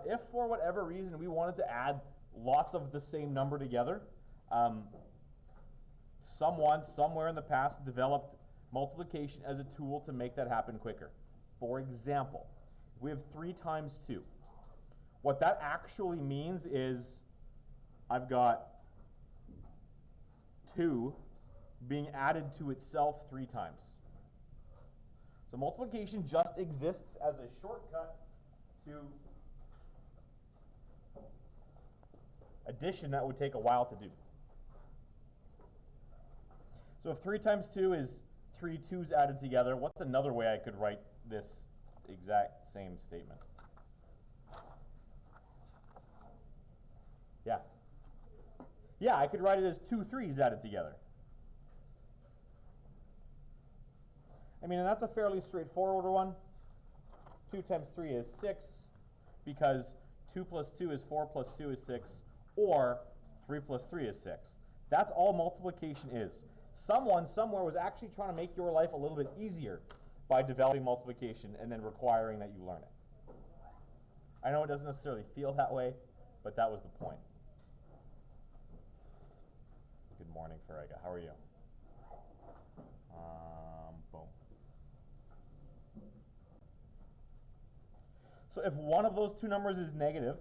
If for whatever reason we wanted to add lots of the same number together, someone somewhere in the past developed multiplication as a tool to make that happen quicker. For example, if we have 3 times 2, what that actually means is I've got 2 being added to itself 3 times. So multiplication just exists as a shortcut to addition that would take a while to do. So if 3 times 2 is 3 2's added together, what's another way I could write this exact same statement? Yeah. Yeah, I could write it as 2 3's added together. I mean, and that's a fairly straightforward one. 2 times 3 is 6, because 2 plus 2 is 4 plus 2 is 6, or 3 plus 3 is 6. That's all multiplication is. Someone somewhere was actually trying to make your life a little bit easier by developing multiplication and then requiring that you learn it. I know it doesn't necessarily feel that way, but that was the point. Good morning, Farega. How are you? Boom. So if one of those two numbers is negative,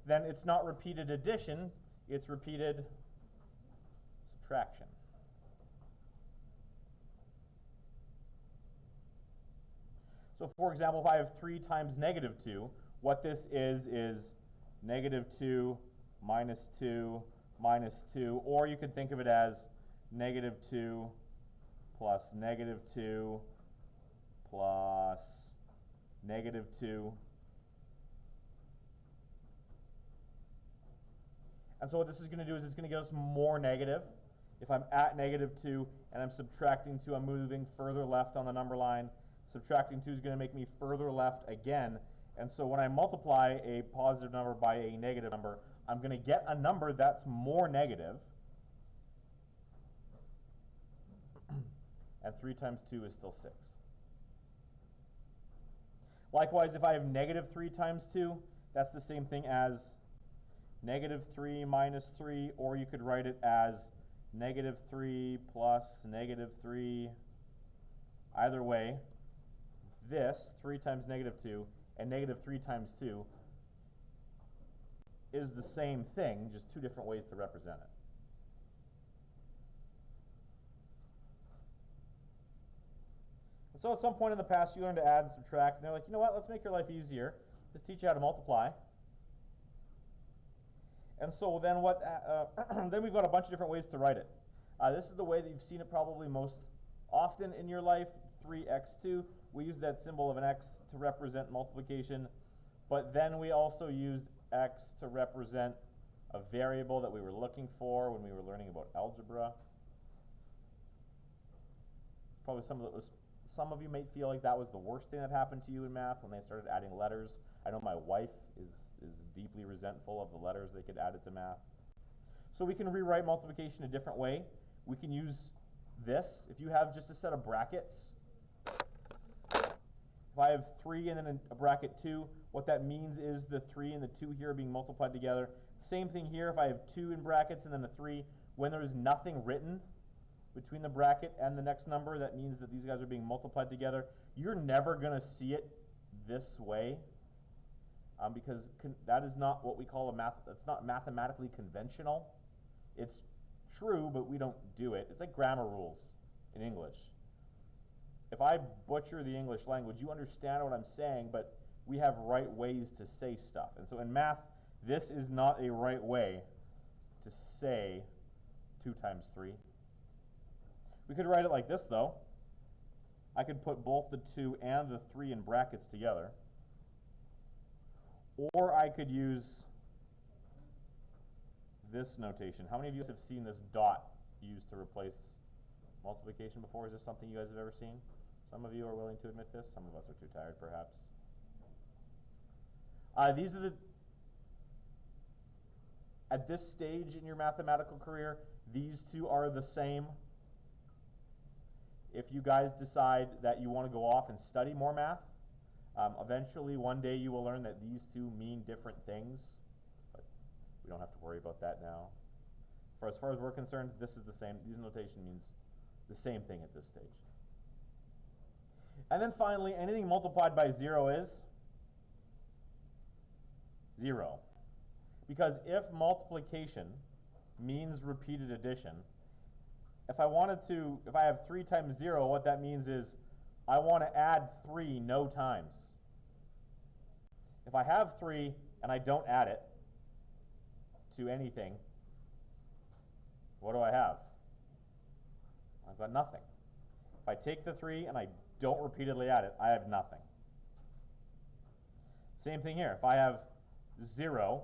then it's not repeated addition, it's repeated subtraction. So for example, if I have 3 times negative 2, what this is negative 2 minus 2 minus 2, or you could think of it as negative 2 plus negative 2 plus negative 2. And so what this is going to do is it's going to give us more negative. If I'm at negative 2 and I'm subtracting 2, I'm moving further left on the number line. Subtracting 2 is going to make me further left again. And so when I multiply a positive number by a negative number, I'm going to get a number that's more negative. And 3 times 2 is still 6. Likewise, if I have negative 3 times 2, that's the same thing as negative 3 minus 3, or you could write it as negative 3 plus negative 3. Either way, this, 3 times negative 2, and negative 3 times 2 is the same thing, just 2 different ways to represent it. And so at some point in the past, you learned to add and subtract, and they're like, you know what, let's make your life easier. Let's teach you how to multiply. And so then what? Then we've got a bunch of different ways to write it. This is the way that you've seen it probably most often in your life, 3x2. We use that symbol of an x to represent multiplication, but then we also used x to represent a variable that we were looking for when we were learning about algebra. It's probably some of you may feel like that was the worst thing that happened to you in math when they started adding letters. I know my wife is deeply resentful of the letters they could add to math. So we can rewrite multiplication a different way. We can use this. If you have just a set of brackets, if I have 3 and then a bracket 2, what that means is the 3 and the 2 here are being multiplied together. Same thing here. If I have 2 in brackets and then a 3, when there is nothing written between the bracket and the next number, that means that these guys are being multiplied together. You're never going to see it this way because that is not what we call that's not mathematically conventional. It's true, but we don't do it. It's like grammar rules in English. If I butcher the English language, you understand what I'm saying, but we have right ways to say stuff. And so in math, this is not a right way to say 2 times 3. We could write it like this, though. I could put both the 2 and the 3 in brackets together. Or I could use this notation. How many of you have seen this dot used to replace multiplication before? Is this something you guys have ever seen? Some of you are willing to admit this. Some of us are too tired, perhaps. These are at this stage in your mathematical career, these two are the same. If you guys decide that you want to go off and study more math, Eventually, one day you will learn that these two mean different things, but we don't have to worry about that now. For as far as we're concerned, this is the same. These notation means the same thing at this stage. And then finally, anything multiplied by 0 is 0. Because if multiplication means repeated addition, if I have 3 times 0, what that means is I want to add 3 no times. If I have 3 and I don't add it to anything, what do I have? I've got nothing. If I take the 3 and I don't repeatedly add it, I have nothing. Same thing here. If I have 0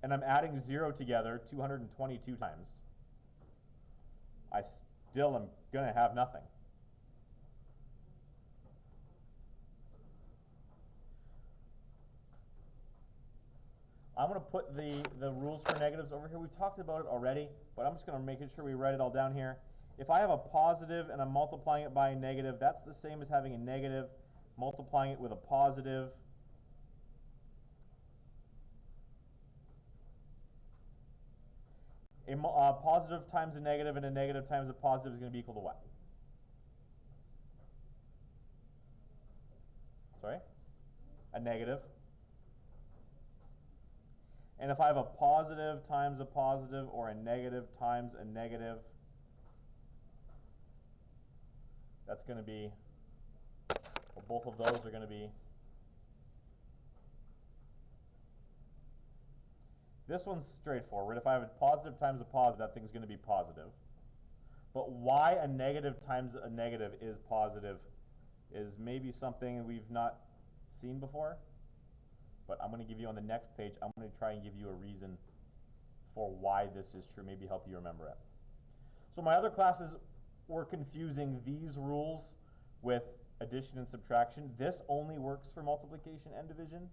and I'm adding 0 together 222 times, I still am going to have nothing. I'm going to put the rules for negatives over here. We talked about it already, but I'm just going to make sure we write it all down here. If I have a positive and I'm multiplying it by a negative, that's the same as having a negative, multiplying it with a positive. A positive times a negative and a negative times a positive is going to be equal to what? Sorry? A negative. And if I have a positive times a positive or a negative times a negative, that's going to be, well, both of those are going to be, this one's straightforward. If I have a positive times a positive, that thing's going to be positive. But why a negative times a negative is positive is maybe something we've not seen before. But I'm going to give you on the next page, I'm going to try and give you a reason for why this is true, maybe help you remember it. So my other classes were confusing these rules with addition and subtraction. This only works for multiplication and division.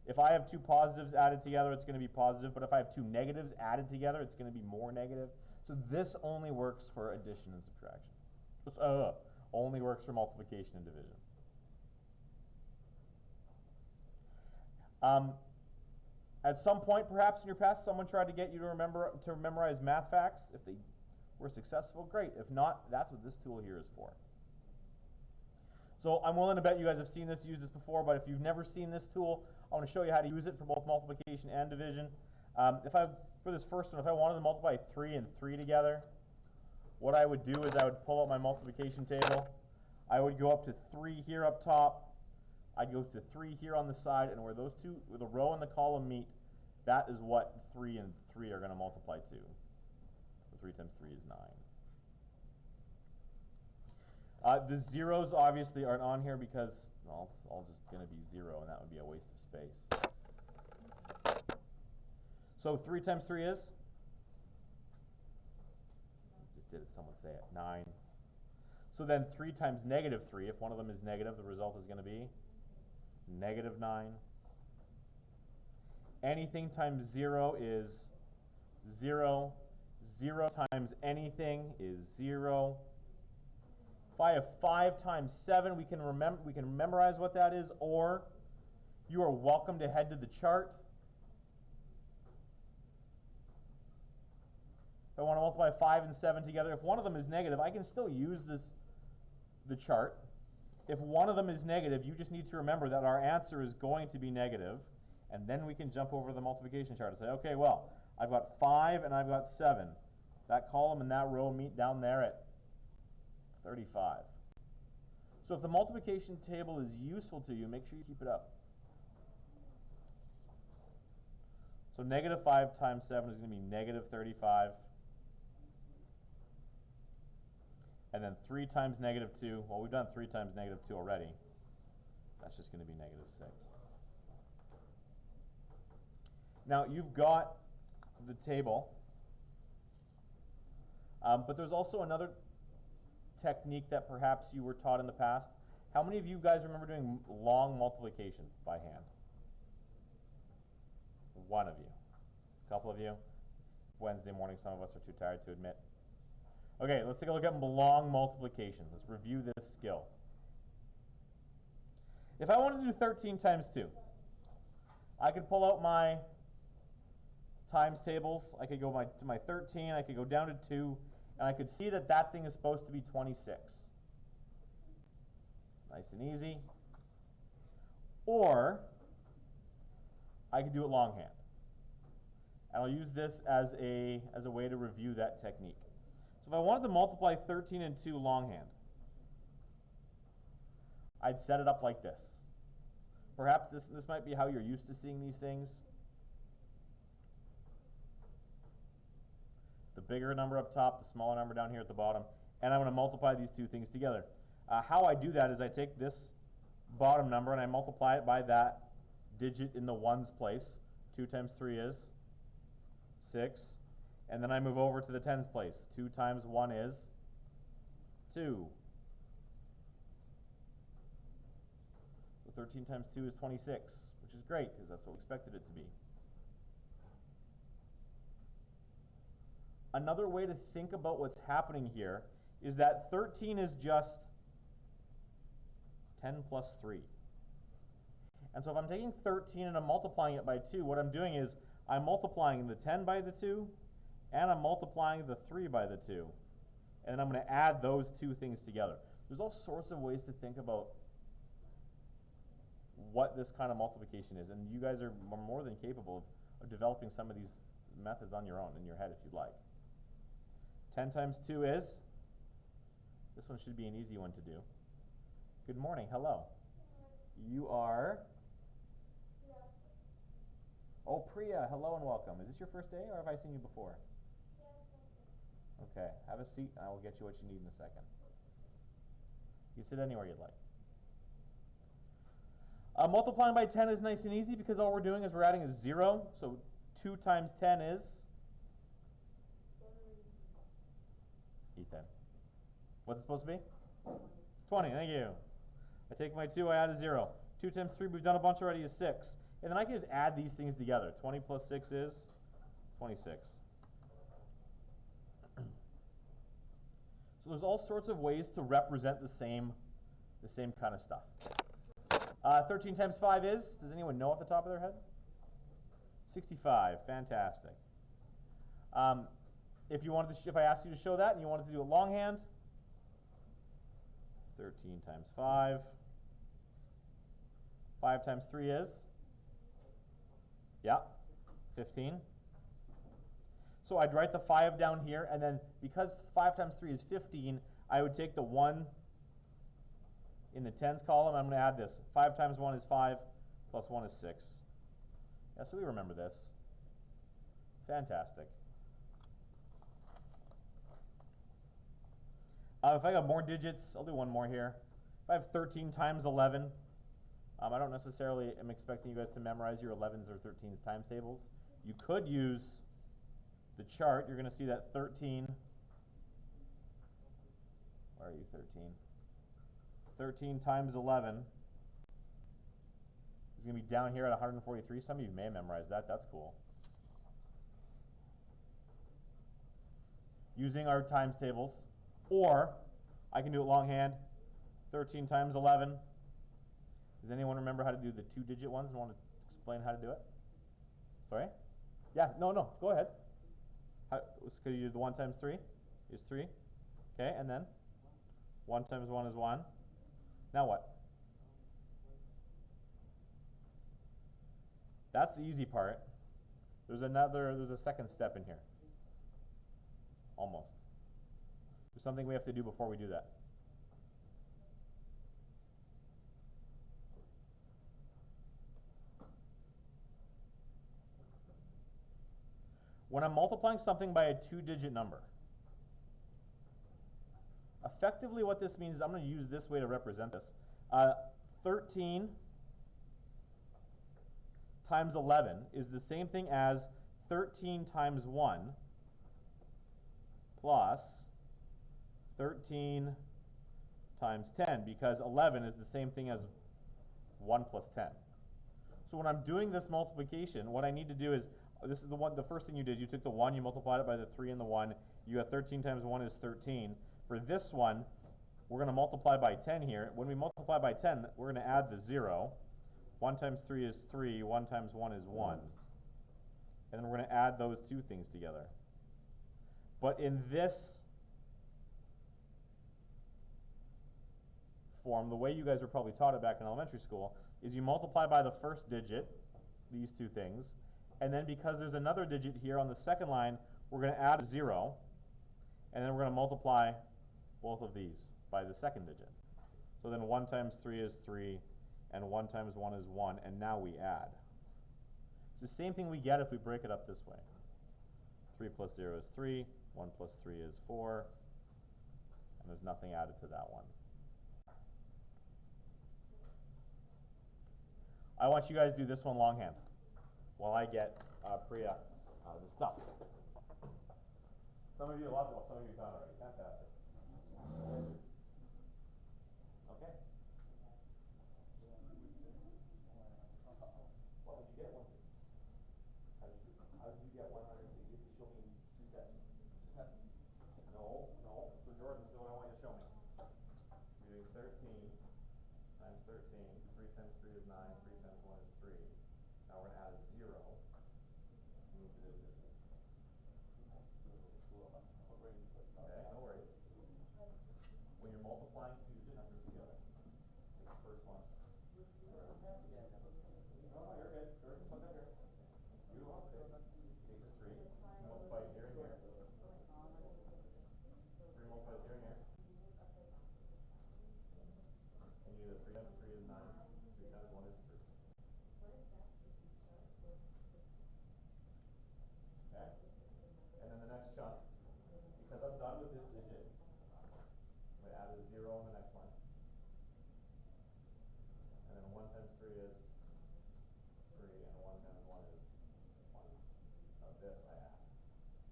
If I have 2 positives added together, it's going to be positive, but if I have 2 negatives added together, it's going to be more negative. So this only works for addition and subtraction. Only works for multiplication and division. At some point, perhaps in your past, someone tried to get you to memorize math facts. If they were successful, great. If not, that's what this tool here is for. So I'm willing to bet you guys have seen this, used this before, but if you've never seen this tool, I want to show you how to use it for both multiplication and division. For this first one, if I wanted to multiply 3 and 3 together, what I would do is I would pull out my multiplication table. I would go up to 3 here up top. I'd go to 3 here on the side, and where the row and the column meet, that is what 3 and 3 are going to multiply to. So 3 times 3 is 9. The zeros obviously aren't on here because, well, it's all just going to be 0, and that would be a waste of space. So 3 times 3 is? Just did it, someone say it, 9. So then 3 times negative 3, if one of them is negative, the result is going to be negative 9. Anything times 0 is 0. 0 times anything is 0. If I have 5 times 7, we can memorize what that is, or you are welcome to head to the chart. If I want to multiply 5 and 7 together, if one of them is negative, I can still use the chart. If one of them is negative, you just need to remember that our answer is going to be negative, and then we can jump over the multiplication chart and say, okay, well, I've got 5 and I've got 7. That column and that row meet down there at 35. So if the multiplication table is useful to you, make sure you keep it up. So negative 5 times 7 is going to be negative 35. And then 3 times negative 2, well, we've done 3 times negative 2 already. That's just going to be negative 6. Now, you've got the table, but there's also another technique that perhaps you were taught in the past. How many of you guys remember doing long multiplication by hand? One of you. A couple of you. It's Wednesday morning, some of us are too tired to admit. Okay, let's take a look at long multiplication. Let's review this skill. If I wanted to do 13 times 2, I could pull out my times tables. I could go to my 13, I could go down to 2, and I could see that that thing is supposed to be 26. Nice and easy. Or I could do it longhand. And I'll use this as a way to review that technique. So if I wanted to multiply 13 and 2 longhand, I'd set it up like this. Perhaps this might be how you're used to seeing these things. The bigger number up top, the smaller number down here at the bottom, and I'm going to multiply these two things together. How I do that is I take this bottom number and I multiply it by that digit in the ones place. 2 times 3 is 6. And then I move over to the tens place. 2 times 1 is 2. So 13 times 2 is 26, which is great because that's what we expected it to be. Another way to think about what's happening here is that 13 is just 10 plus 3. And so if I'm taking 13 and I'm multiplying it by 2, what I'm doing is I'm multiplying the 10 by the 2, and I'm multiplying the 3 by the 2. And then I'm going to add those two things together. There's all sorts of ways to think about what this kind of multiplication is, and you guys are more than capable of developing some of these methods on your own, in your head, if you'd like. 10 times 2 is, this one should be an easy one to do. Good morning, hello. You are? Oh, Priya, hello and welcome. Is this your first day, or have I seen you before? Okay, have a seat, and I will get you what you need in a second. You can sit anywhere you'd like. Multiplying by 10 is nice and easy because all we're doing is we're adding a 0. So 2 times 10 is? Ethan. What's it supposed to be? 20, thank you. I take my 2, I add a 0. 2 times 3, we've done a bunch already, is 6. And then I can just add these things together. 20 plus 6 is 26. So there's all sorts of ways to represent the same kind of stuff. 13 times 5 is, does anyone know off the top of their head? 65, fantastic. If I asked you to show that and you wanted to do it longhand, 13 times 5. 5 times 3 is? Yeah, 15. So I'd write the 5 down here, and then because 5 times 3 is 15, I would take the 1 in the tens column. I'm going to add this. 5 times 1 is 5, plus 1 is 6. Yeah, so we remember this. Fantastic. If I got more digits, I'll do one more here. If I have 13 times 11, I don't necessarily am expecting you guys to memorize your 11s or 13s times tables. You could use the chart. You're going to see that 13, where are you, 13? 13 times 11 is going to be down here at 143. Some of you may have memorized that. That's cool. Using our times tables. Or I can do it longhand. 13 times 11. Does anyone remember how to do the 2-digit ones and want to explain how to do it? Sorry? Yeah, no, go ahead. Because you do the 1 times 3 is 3. Okay, and then 1 times 1 is 1. Now what? That's the easy part. There's a second step in here. Almost. There's something we have to do before we do that. When I'm multiplying something by a 2-digit number, effectively what this means is I'm going to use this way to represent this. 13 times 11 is the same thing as 13 times 1 plus 13 times 10, because 11 is the same thing as 1 plus 10. So when I'm doing this multiplication, what I need to do is, this is the first thing you did, you took the 1, you multiplied it by the 3 and the 1, you got 13 times 1 is 13. For this one, we're going to multiply by 10 here. When we multiply by 10, we're going to add the 0. 1 times 3 is 3. 1 times 1 is 1. And then we're going to add those two things together. But in this form, the way you guys were probably taught it back in elementary school, is you multiply by the first digit, these two things, and then because there's another digit here on the second line, we're going to add a 0, and then we're going to multiply both of these by the second digit. So then 1 times 3 is 3, and 1 times 1 is 1, and now we add. It's the same thing we get if we break it up this way. 3 plus 0 is 3, 1 plus 3 is 4, and there's nothing added to that one. I want you guys to do this one longhand while I get Priya the stuff. Some of you a lot, well, some of you done already. Fantastic. Okay. What did you get? How did you get 160? You show me 2 steps. No. So Jordan, this is what I want you to show me. You're doing 13 times 13. 3 times 3 is 9. 3 times 1 is 3. Now we're going to add a 0. Move to this digit. Okay, no worries. When you're multiplying two numbers together, take the first one. No, you're good. Jordan, put that here. You don't want to take the 3. Multiply here and here. 3 multiplies here and here. And you do the 3 times 3 is 9. 3 times 1 is 3. Okay? And then the next chunk, because I'm done with this digit, I'm going to add a 0 on the next line. And then 1 times 3 is 3, and 1 times 1 is 1. Now this I add. Okay.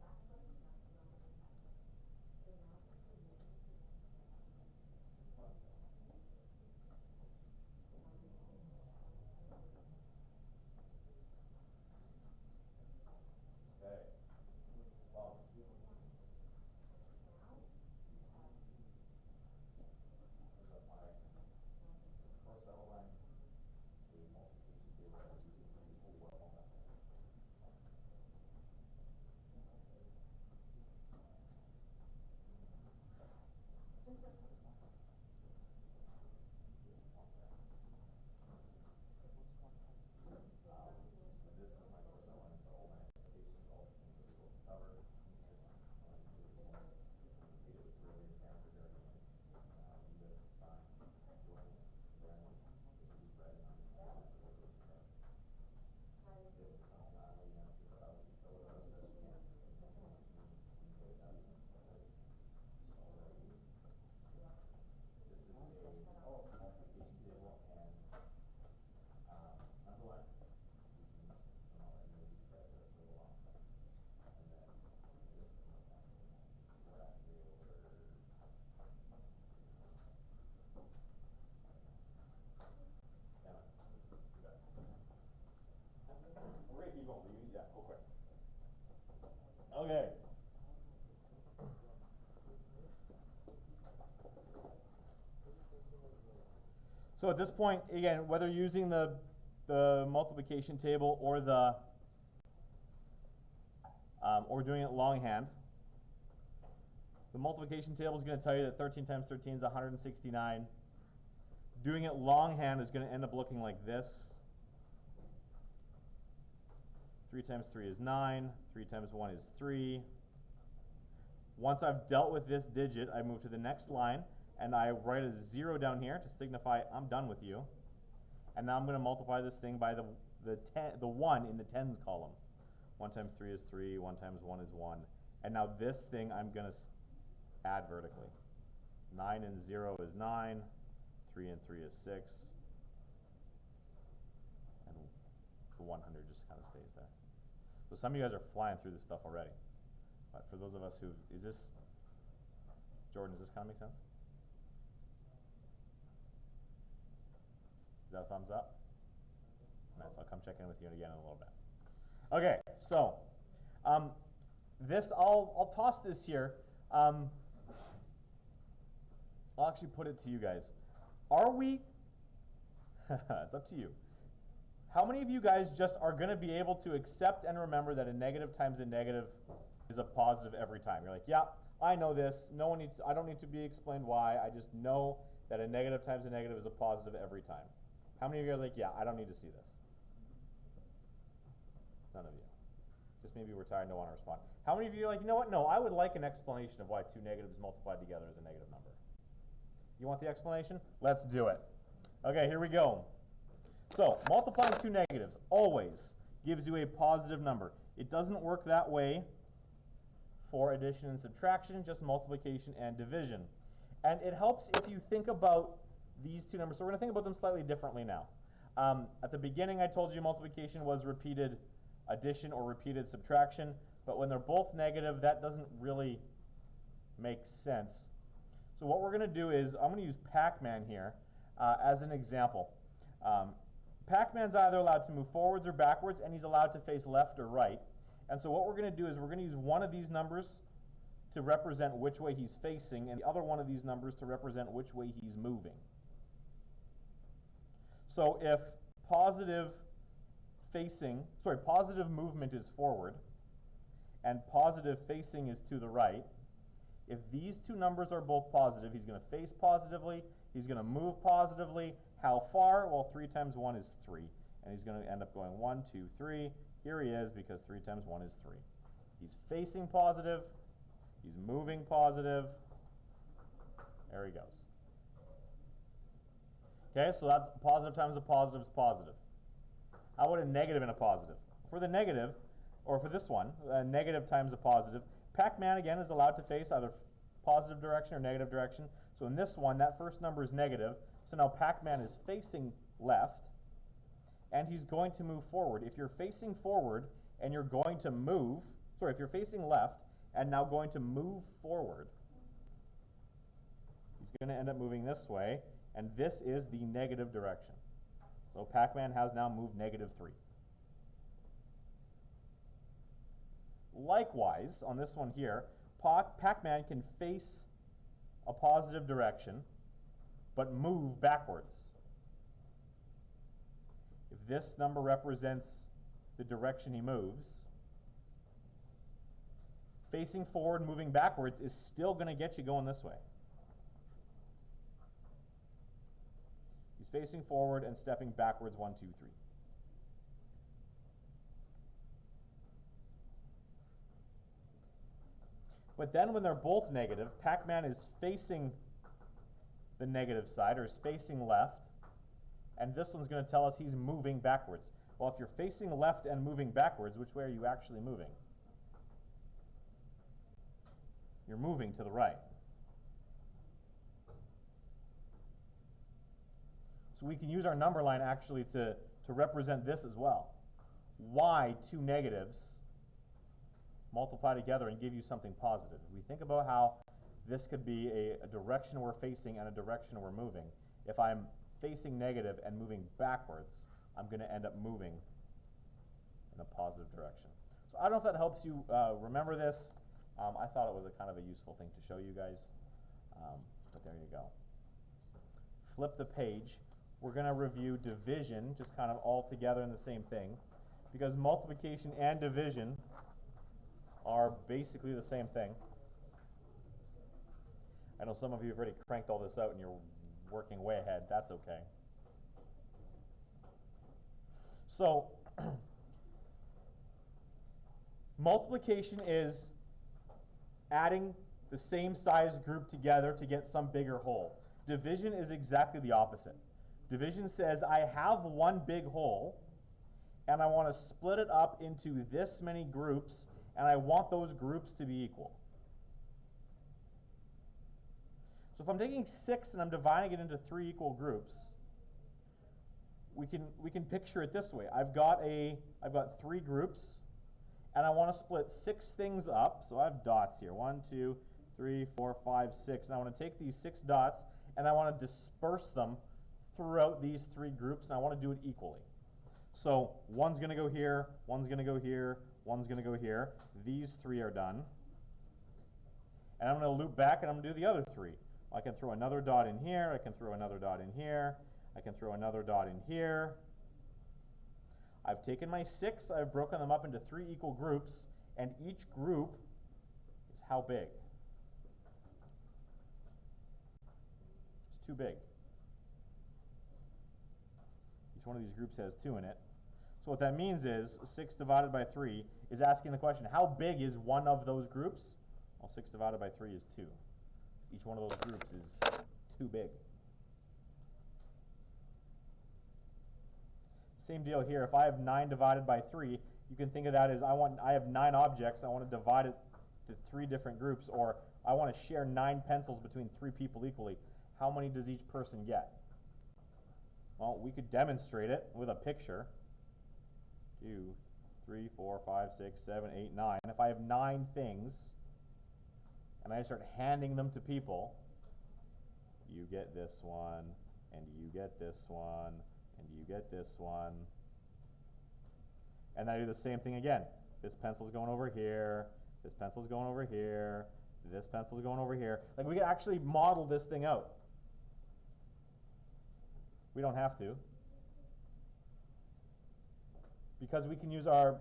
Well, first outline, the multiplication table that we use for the whole world. This is my first outline, so all my expectations, all the things that we will cover. It was really hammered there anyways. You guys decide when, so you read it on this is something I know you guys figure out, you fill it out as best you can. This is a multiplication table and underline. We're going to keep going, but you, yeah, go quick. Okay. So at this point, again, whether using the multiplication table or the or doing it longhand, the multiplication table is going to tell you that 13 times 13 is 169. Doing it longhand is going to end up looking like this. 3 times 3 is 9. 3 times 1 is 3. Once I've dealt with this digit, I move to the next line, and I write a 0 down here to signify I'm done with you. And now I'm going to multiply this thing by the 1 in the tens column. 1 times 3 is 3. 1 times 1 is 1. And now this thing I'm going to add vertically. 9 and 0 is 9. 3 and 3 is 6. And the 100 just kind of stays there. So some of you guys are flying through this stuff already. But for those of us who, Jordan, does this kind of make sense? Is that a thumbs up? Nice, I'll come check in with you again in a little bit. Okay, so this, I'll toss this here. I'll actually put it to you guys. Are we, it's up to you. How many of you guys just are going to be able to accept and remember that a negative times a negative is a positive every time? You're like, yeah, I know this. I don't need to be explained why. I just know that a negative times a negative is a positive every time. How many of you are like, yeah, I don't need to see this? None of you. Just maybe we're tired and don't want to respond. How many of you are like, you know what? No, I would like an explanation of why two negatives multiplied together is a negative number. You want the explanation? Let's do it. Okay, here we go. So, multiplying two negatives always gives you a positive number. It doesn't work that way for addition and subtraction, just multiplication and division. And it helps if you think about these two numbers. So we're going to think about them slightly differently now. At the beginning, I told you multiplication was repeated addition or repeated subtraction. But when they're both negative, that doesn't really make sense. So what we're going to do is, I'm going to use Pac-Man here as an example. Pac-Man's either allowed to move forwards or backwards, and he's allowed to face left or right. And so what we're going to do is we're going to use one of these numbers to represent which way he's facing, and the other one of these numbers to represent which way he's moving. So if positive movement is forward, and positive facing is to the right, if these two numbers are both positive, he's going to face positively, he's going to move positively. How far? Well, 3 times 1 is 3. And he's going to end up going 1, 2, 3. Here he is because 3 times 1 is 3. He's facing positive. He's moving positive. There he goes. Okay, so that's positive times a positive is positive. How about a negative and a positive? For the negative, or for this one, a negative times a positive, Pac-Man again is allowed to face either positive direction or negative direction. So in this one, that first number is negative. So now Pac-Man is facing left, and he's going to move forward. If you're facing forward and you're going to move, if you're facing left and now going to move forward, he's going to end up moving this way, and this is the negative direction. So Pac-Man has now moved -3. Likewise, on this one here, Pac-Man can face a positive direction, but move backwards. If this number represents the direction he moves, facing forward, moving backwards is still going to get you going this way. He's facing forward and stepping backwards 1, 2, 3. But then when they're both negative, Pac-Man is facing the negative side, or is facing left, and this one's going to tell us he's moving backwards. Well, if you're facing left and moving backwards, which way are you actually moving? You're moving to the right. So we can use our number line actually to represent this as well. Why two negatives multiply together and give you something positive? We think about how this could be a direction we're facing and a direction we're moving. If I'm facing negative and moving backwards, I'm going to end up moving in a positive direction. So I don't know if that helps you remember this. I thought it was a kind of a useful thing to show you guys, but there you go. Flip the page. We're going to review division, just kind of all together in the same thing, because multiplication and division are basically the same thing. I know some of you have already cranked all this out and you're working way ahead. That's okay. So, multiplication is adding the same size group together to get some bigger whole. Division is exactly the opposite. Division says I have one big whole and I want to split it up into this many groups, and I want those groups to be equal. So if I'm taking 6 and I'm dividing it into 3 equal groups, we can picture it this way. I've got 3 groups, and I want to split 6 things up. So I have dots here. 1, 2, 3, 4, 5, 6. And I want to take these 6 dots and I want to disperse them throughout these 3 groups, and I want to do it equally. So one's going to go here, one's going to go here, one's going to go here. These 3 are done. And I'm going to loop back and I'm going to do the other 3. I can throw another dot in here, I can throw another dot in here, I can throw another dot in here. I've taken my 6, I've broken them up into 3 equal groups, and each group is how big? It's too big. Each one of these groups has 2 in it. So what that means is 6 divided by 3 is asking the question, how big is one of those groups? Well, 6 divided by 3 is 2. Each one of those groups is too big. Same deal here. If I have 9 divided by 3, you can think of that as I have 9 objects. I want to divide it to 3 different groups, or I want to share 9 pencils between 3 people equally. How many does each person get? Well, we could demonstrate it with a picture. 2, 3, 4, 5, 6, 7, 8, 9. If I have 9 things, and I start handing them to people, you get this one, and you get this one, and you get this one. And then I do the same thing again. This pencil's going over here, this pencil's going over here, this pencil's going over here. Like, we could actually model this thing out. We don't have to, because we can use our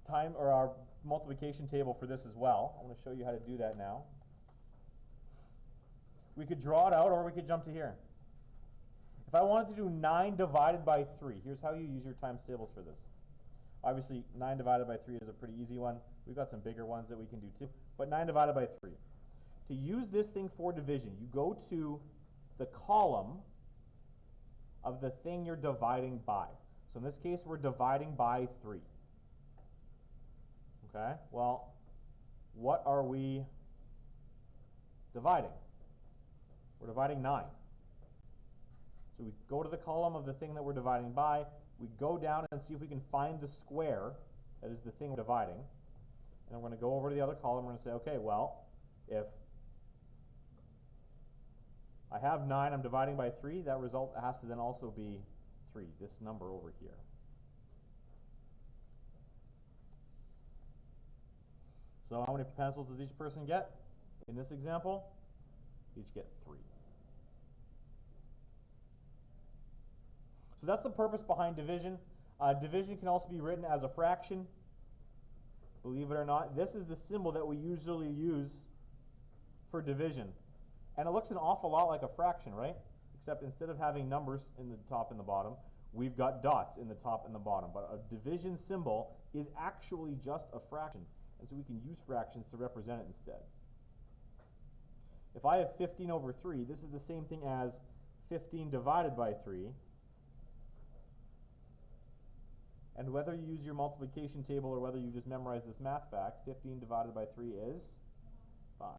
time or our multiplication table for this as well. I want to show you how to do that now. We could draw it out, or we could jump to here. If I wanted to do 9 divided by 3, here's how you use your times tables for this. Obviously, 9 divided by 3 is a pretty easy one. We've got some bigger ones that we can do too. But 9 divided by 3. To use this thing for division, you go to the column of the thing you're dividing by. So in this case, we're dividing by 3. Okay, well, what are we dividing? We're dividing 9. So we go to the column of the thing that we're dividing by, we go down and see if we can find the square that is the thing we're dividing, and we're going to go over to the other column, we're going to say, okay, well, if I have 9, I'm dividing by 3, that result has to then also be 3, this number over here. So how many pencils does each person get? In this example, each get 3. So that's the purpose behind division. Division can also be written as a fraction. Believe it or not, this is the symbol that we usually use for division. And it looks an awful lot like a fraction, right? Except instead of having numbers in the top and the bottom, we've got dots in the top and the bottom. But a division symbol is actually just a fraction. And so we can use fractions to represent it instead. If I have 15 over 3, this is the same thing as 15 divided by 3. And whether you use your multiplication table or whether you just memorize this math fact, 15 divided by 3 is 5.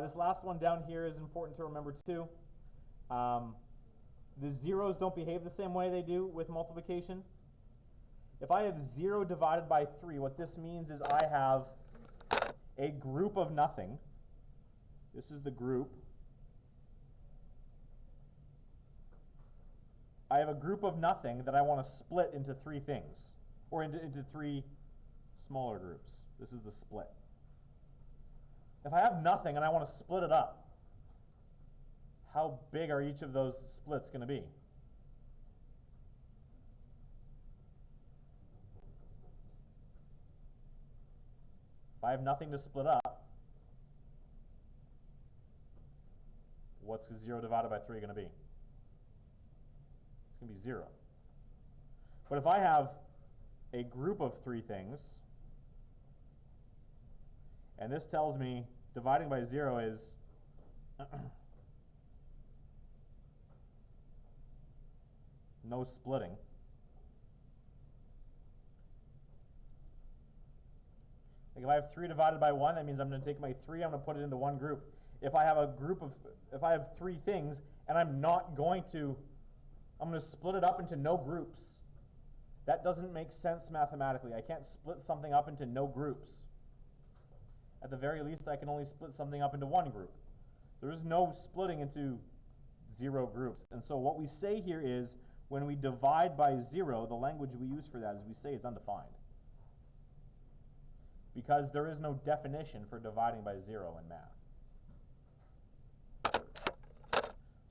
This last one down here is important to remember too. The zeros don't behave the same way they do with multiplication. If I have 0 divided by 3, what this means is I have a group of nothing. This is the group. I have a group of nothing that I want to split into 3 things, or into 3 smaller groups. This is the split. If I have nothing and I want to split it up, how big are each of those splits going to be? If I have nothing to split up, what's 0 divided by 3 going to be? It's going to be 0. But if I have a group of 3 things, and this tells me dividing by 0 is no splitting. Like if I have 3 divided by 1, that means I'm going to take my 3, I'm going to put it into one group. If I have if I have 3 things and I'm going to split it up into no groups. That doesn't make sense mathematically. I can't split something up into no groups. At the very least, I can only split something up into one group. There is no splitting into 0 groups. And so what we say here is, when we divide by 0, the language we use for that is we say it's undefined. because there is no definition for dividing by 0 in math.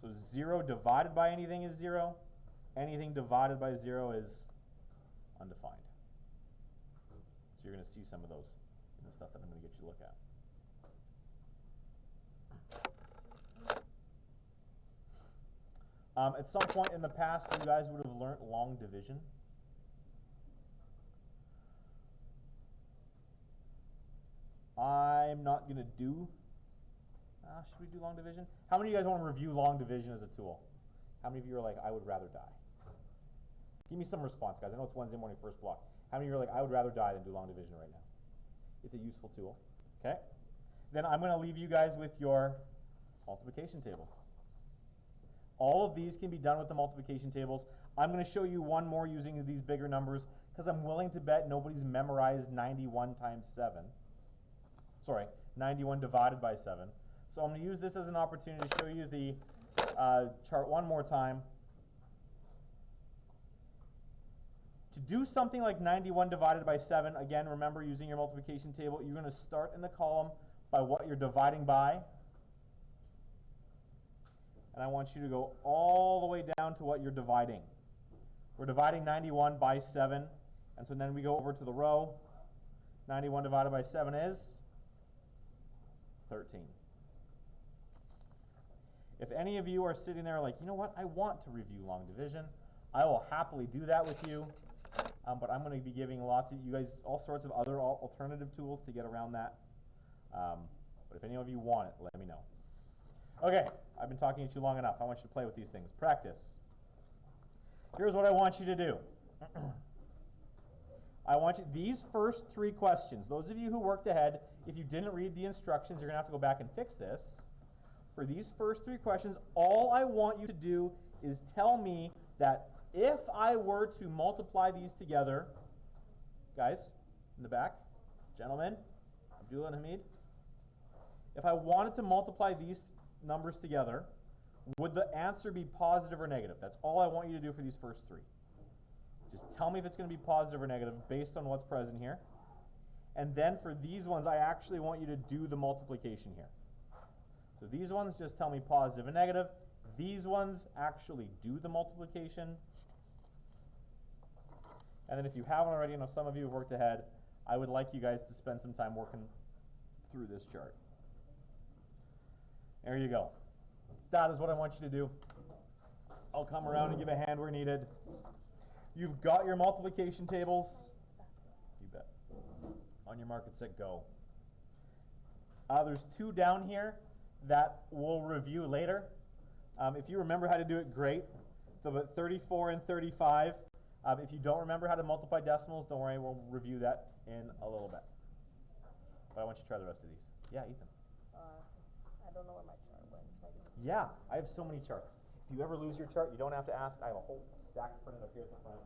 So 0 divided by anything is 0. Anything divided by 0 is undefined. So you're going to see some of those in the stuff that I'm going to get you to look at. At some point in the past, you guys would have learned long division. I'm not going to do, should we do long division? How many of you guys want to review long division as a tool? How many of you are like, I would rather die? Give me some response, guys. I know it's Wednesday morning, first block. How many of you are like, I would rather die than do long division right now? It's a useful tool, okay? Then I'm going to leave you guys with your multiplication tables. All of these can be done with the multiplication tables. I'm going to show you one more using these bigger numbers because I'm willing to bet nobody's memorized 91 times 7. Sorry, 91 divided by 7. So I'm going to use this as an opportunity to show you the chart one more time. To do something like 91 divided by 7, again, remember using your multiplication table, you're going to start in the column by what you're dividing by. And I want you to go all the way down to what you're dividing. We're dividing 91 by 7. And so then we go over to the row. 91 divided by 7 is 13. If any of you are sitting there like, you know what, I want to review long division, I will happily do that with you. But I'm going to be giving lots of you guys all sorts of other alternative tools to get around that. But if any of you want it, let me know. Okay, I've been talking to you long enough. I want you to play with these things. Practice. Here's what I want you to do. I want you, these first 3 questions, those of you who worked ahead, if you didn't read the instructions, you're going to have to go back and fix this. For these first 3 questions, all I want you to do is tell me that if I were to multiply these together, guys, in the back, gentlemen, Abdullah and Hamid, if I wanted to multiply these numbers together, would the answer be positive or negative? That's all I want you to do for these first 3. Just tell me if it's going to be positive or negative based on what's present here. And then for these ones, I actually want you to do the multiplication here. So these ones just tell me positive and negative. These ones actually do the multiplication. And then if you haven't already, I know some of you have worked ahead, I would like you guys to spend some time working through this chart. There you go. That is what I want you to do. I'll come around and give a hand where needed. You've got your multiplication tables. You bet. On your mark and set, go. There's 2 down here that we'll review later. If you remember how to do it, great. So about 34 and 35. If you don't remember how to multiply decimals, don't worry, we'll review that in a little bit. But I want you to try the rest of these. Yeah, Ethan. I don't know where my chart went. Yeah, I have so many charts. If you ever lose your chart, you don't have to ask. I have a whole stack printed up here at the front.